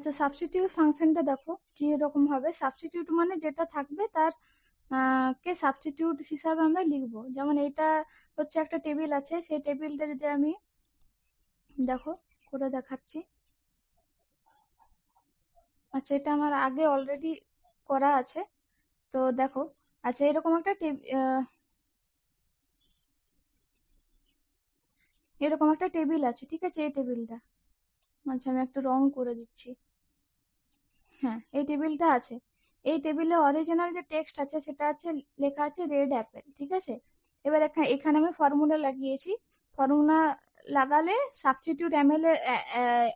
আচ্ছা, সাবস্টিটিউট ফাংশনটা দেখো কি রকম হবে। সাবস্টিটিউট মানে যেটা থাকবে তার কে সাবস্টিটিউট হিসাবে আমরা লিখবো। যেমন এটা হচ্ছে একটা টেবিল আছে, সেই টেবিলটা যদি আমি দেখো করে দেখাচ্ছি। আচ্ছা, এটা আমার আগে অলরেডি করা আছে, তো দেখো। আচ্ছা, এরকম একটা এরকম একটা টেবিল আছে, ঠিক আছে? এই টেবিলটা, আচ্ছা আমি একটা রং করে দিচ্ছি। হ্যাঁ, এই টেবিলটা আছে। এই টেবিলে অরিজিনাল যে টেক্সট আছে সেটা আছে, লেখা আছে রেড অ্যাপেল, ঠিক আছে? এবার এখানে আমি ফর্মুলা লাগিয়েছি। ফর্মুলা লাগালে সাবস্টিটিউট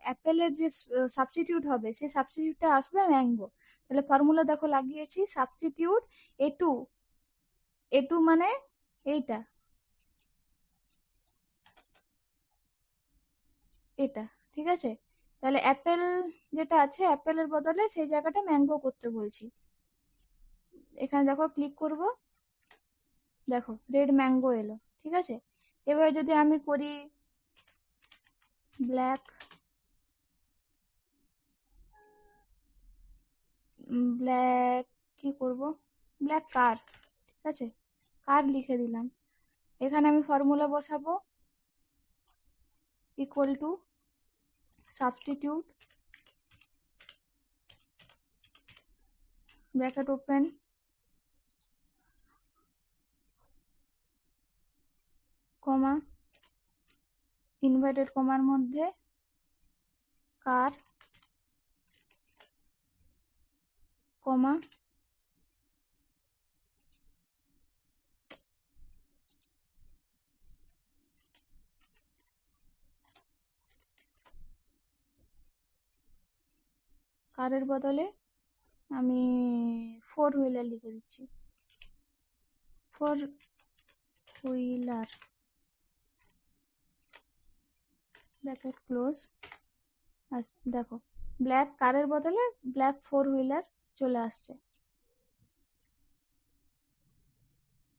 অ্যাপেলের যে সাবস্টিটিউট হবে সেই সাবস্টিটিউটটা আসবে ম্যাঙ্গো। তাহলে ফর্মুলা দেখো লাগিয়েছি, সাবস্টিটিউট এ টু। এ টু মানে এইটা, এটা, ঠিক আছে? তাহলে অ্যাপেল যেটা আছে, অ্যাপেলের বদলে সেই জায়গাটা ম্যাঙ্গো করতে বলছি। এখানে দেখো ক্লিক করব, দেখো রেড ম্যাঙ্গো এলো, ঠিক আছে? এবার যদি আমি করি ব্ল্যাক, ব্ল্যাক কি করব, ব্ল্যাক কার, ঠিক আছে? কার লিখে দিলাম। এখানে আমি ফর্মুলা বসাবো, equal to substitute, bracket open, comma, inverted কমার মধ্যে কার, কমা, কারের বদলে আমি ফোর হুইলার লিখে দিচ্ছি, ফোর হুইলার, ব্র্যাকেট ক্লোজ। দেখো ব্ল্যাক কারের বদলে ব্ল্যাক ফোর হুইলার চলে আসছে,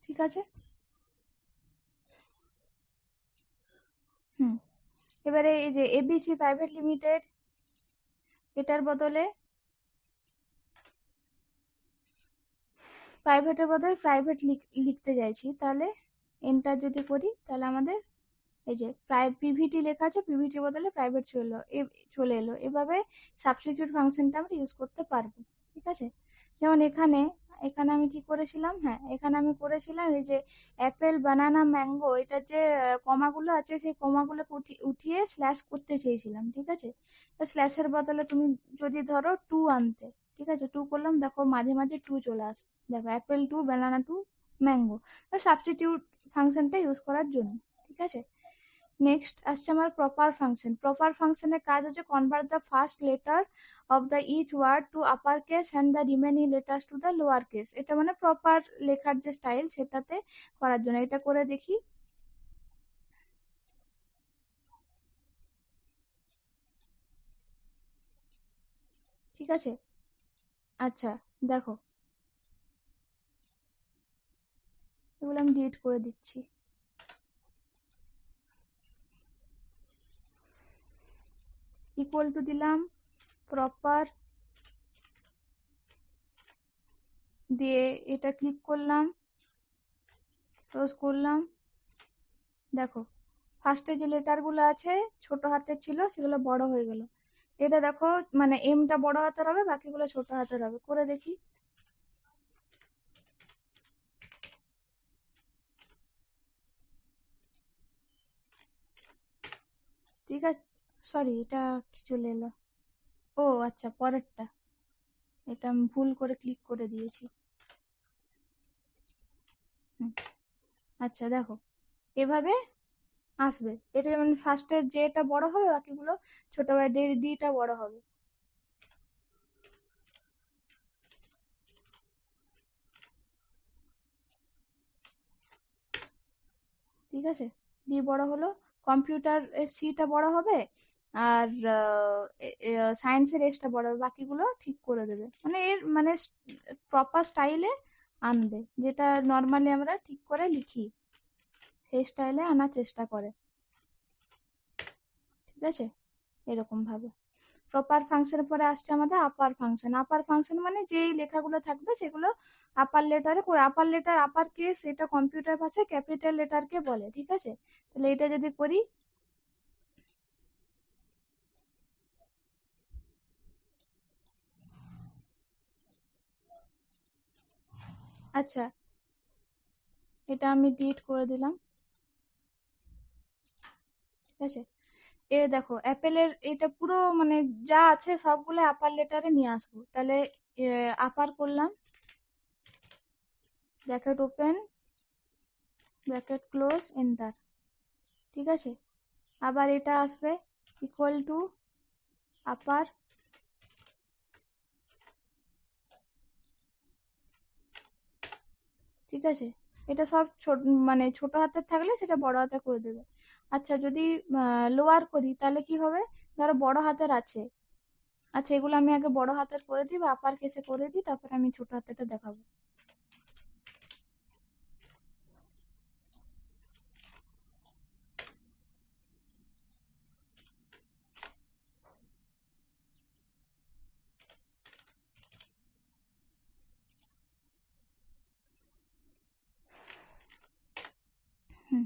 ঠিক আছে? হুম, এবারে এই যে এবিসি প্রাইভেট লিমিটেড, এটার বদলে প্রাইভেটের বদলে প্রাইভেট লিখতে চাইছি, তাহলে এন্টার যদি করি তাহলে আমাদের এই যে পিভিটি লেখা আছে, পিভিটির বদলে প্রাইভেট চলে এলো। এভাবে সাবস্টিটিউট ফাংশনটা আমরা ইউজ করতে পারবো, ঠিক আছে? যেমন এখানে এখানে আমি কি করেছিলাম, হ্যাঁ এখানে আমি করেছিলাম এই যে অ্যাপেল, বানানা, ম্যাঙ্গো, এটা যে কমাগুলো আছে সেই কমাগুলোকে উঠিয়ে স্ল্যাশ করতে চেয়েছিলাম, ঠিক আছে? তো স্ল্যাশের বদলে তুমি যদি ধরো টু আনতে, ঠিক আছে? টু করলাম, দেখো মাঝে মাঝে টু চলে আসবে, দেখো অ্যাপেল টু, বানানা টু, ম্যাঙ্গো। তো সাবস্টিটিউট ফাংশনটা ইউজ করার জন্য, ঠিক আছে? নেক্সট আসছে আমার প্রপার ফাংশন। প্রপার ফাংশনের কাজ হচ্ছে convert the first letter of the each word to upper case and the remaining letters to the lower case. এটা মানে প্রপার লেখার যে স্টাইল সেটাতে করার জন্য। এটা করে দেখি, ঠিক আছে? আচ্ছা, দেখো এগুলো আমি ডিলিট করে দিচ্ছি। ইকুয়াল টু দিলাম প্রপার, দিয়ে এটা ক্লিক করলাম, ক্লোজ করলাম। দেখো ফার্স্টে যে লেটার গুলো আছে ছোট হাতের ছিল সেগুলো বড় হয়ে গেল। এটা দেখো মানে এমটা বড় হাতের হবে, বাকিগুলো ছোট হাতের হবে। করে দেখি, ঠিক আছে? সরি, এটা কি চলে এলো? ও আচ্ছা, পরেরটা, এটা আমি ভুল করে ক্লিক করে দিয়েছি। হুম, আচ্ছা দেখো এভাবে আসবে। এটা যেমন ফার্স্টের যেটা বড় হবে বাকিগুলো ছোট হবে, ডিটা বড় হবে, ঠিক আছে? ডি বড় হলো, কম্পিউটার এর সিটা বড় হবে, আর সায়েন্সের এসটা বড় হবে, বাকিগুলো ঠিক করে দেবে। মানে এর মানে প্রপার স্টাইলে আনবে, যেটা নর্মালি আমরা ঠিক করে লিখি সেই স্টাইলে আনার চেষ্টা করে, ঠিক আছে? এরকম ভাবে। প্রপার ফাংশনের পরে আসছে আমাদের আপার ফাংশন। আপার ফাংশন মানে যেই লেখাগুলো থাকবে সেগুলো আপার লেটারে করে, আপার লেটার আপার কেস এটা কম্পিউটার ভাষায় ক্যাপিটাল লেটারকে বলে, ঠিক আছে। তাহলে এটা যদি করি, আচ্ছা এটা আমি ডিলিট করে দিলাম, ঠিক আছে। এ দেখো অ্যাপেলের এটা পুরো মানে যা আছে সবগুলো আপার লেটারে নিয়ে আসবো। তাহলে আপার করলাম, bracket open, bracket close, enter, ঠিক আছে। আবার এটা আসবে ইকুয়াল টু আপার, ঠিক আছে। এটা সব ছোট মানে ছোট হাতের থাকলে সেটা বড় হাতে করে দেবে। আচ্ছা যদি লোয়ার করি তাহলে কি হবে, ধরো বড় হাতের আছে, আচ্ছা এগুলো আমি আগে বড় হাতের করে দিই বা আপার কেসে করে দিই, তারপরে আমি ছোট হাতেরটা দেখাবো। হুম,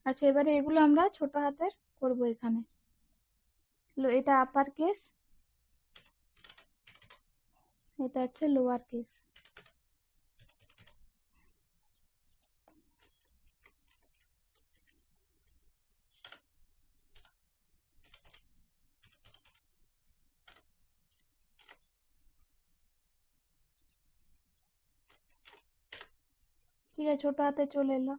আচ্ছা এবারে এগুলো আমরা ছোট হাতের করব এখানে। এটা আপার কেস, এটা হচ্ছে লোয়ার কেস। ঠিক আছে, ছোট হাতে চলে এলো।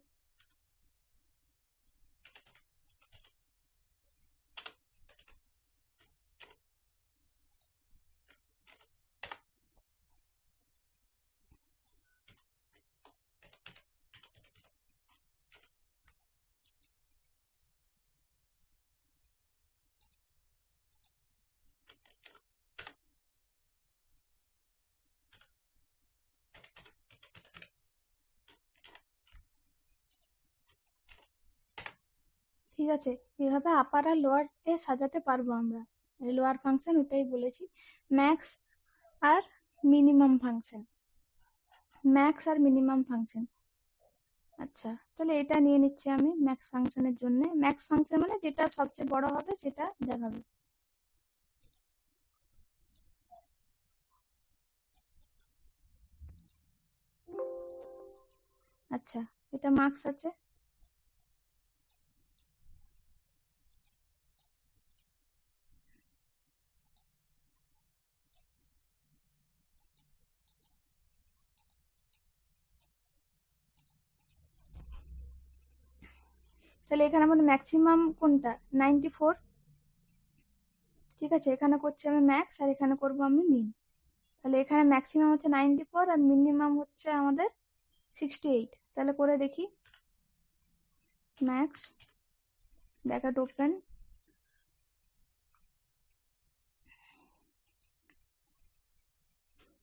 ঠিক আছে, এভাবে আপার আর লোয়ার এ সাজাতে পারবো আমরা। লোয়ার ফাংশন ওটাই বলেছি, ম্যাক্স আর মিনিমাম ফাংশন, ম্যাক্স আর মিনিমাম ফাংশন। আচ্ছা তাহলে এটা নিয়ে নিচ্ছি আমি ম্যাক্স ফাংশনের জন্য। ম্যাক্স ফাংশন মানে যেটা সবচেয়ে বড় হবে সেটা দেখাবে। আচ্ছা এটা মার্কস আছে, তাহলে এখানে আমাদের ম্যাক্সিমাম কোনটা, 94, ঠিক আছে। এখানে করছি আমি ম্যাক্স আর এখানে করব আমি মিন। তাহলে এখানে ম্যাক্সিমাম হচ্ছে 94 আর মিনিমাম হচ্ছে আমাদের 68। তাহলে করে দেখি, ম্যাক্স ব্র্যাকেট ওপেন,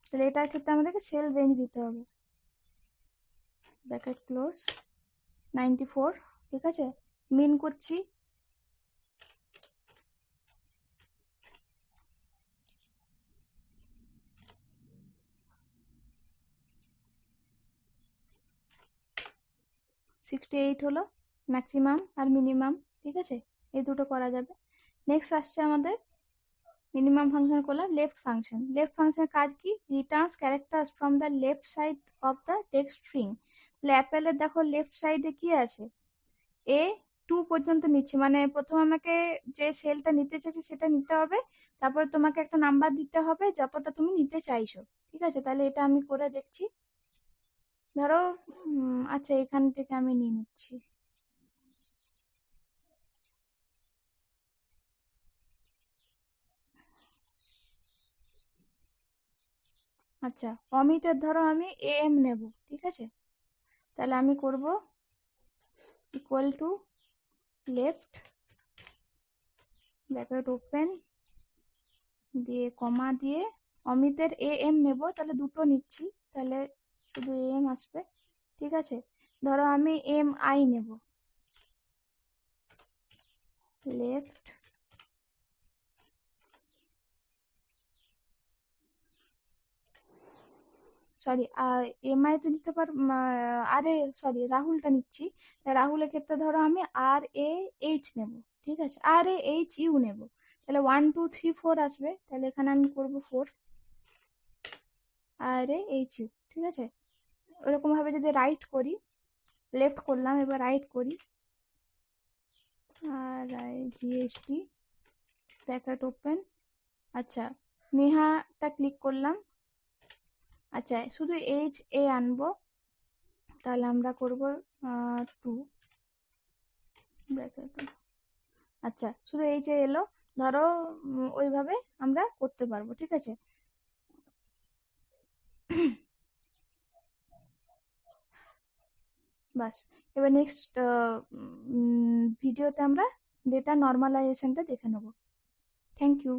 তাহলে এটার ক্ষেত্রে আমাদেরকে সেল রেঞ্জ দিতে হবে, ব্র্যাকেট ক্লোজ, 94, ঠিক আছে। মিন করছি, সিক্সটি এইট হলো ম্যাক্সিমাম আর মিনিমাম, ঠিক আছে। এই দুটো করা যাবে। নেক্সট আসছে আমাদের মিনিমাম ফাংশন করলাম লেফট ফাংশন। লেফট ফাংশনের কাজ কি, Returns characters from the left side of the text string. তাহলে অ্যাপেলের দেখো লেফট সাইডে কি আছে, এ 2 পর্যন্ত নিচ্ছি, মানে প্রথম আমাকে যে সেলটা নিতে চাইছি সেটা নিতে হবে, তারপরে তোমাকে একটা নাম্বার দিতে হবে যতটা তুমি নিতে চাইছো, ঠিক আছে। তাহলে এটা আমি করে দেখছি, ধরো আচ্ছা এখান থেকে আমি নিয়ে নিচ্ছি। আচ্ছা অমিতের ধরো আমি এম নেব, ঠিক আছে। তাহলে আমি করব equal to left bracket open দিয়ে কমা দিয়ে অমিতের এম নেব, তাহলে দুটো নিচ্ছি, তাহলে শুধু এম আসবে, ঠিক আছে। ধরো আমি এম আই নেব, লেফট সরি এমআই তো নিতে পার আরে সরি রাহুলটা নিচ্ছি। রাহুলের ক্ষেত্রে ধরো আমি RAH নেব, ঠিক আছে, RAHU নেব। তাহলে 1 2 3 4 আসবে, তাহলে এখানে আমি করব 4 RAHU, ঠিক আছে। ওরকম ভাবে যদি রাইট করি, লেফট করলাম, এবার রাইট করি, RIGHT ব্র্যাকেট ওপেন। আচ্ছা, নেহাটা ক্লিক করলাম। আচ্ছা, শুধু HA আনবো, তাহলে আমরা করব 2 ব্র্যাকেট। আচ্ছা, শুধু HA এলো, ধরো ওইভাবে আমরা করতে পারবো, ঠিক আছে। বাস, এবার নেক্সট ভিডিওতে আমরা ডেটা নর্মালাইজেশনটা দেখে নেব। Thank you.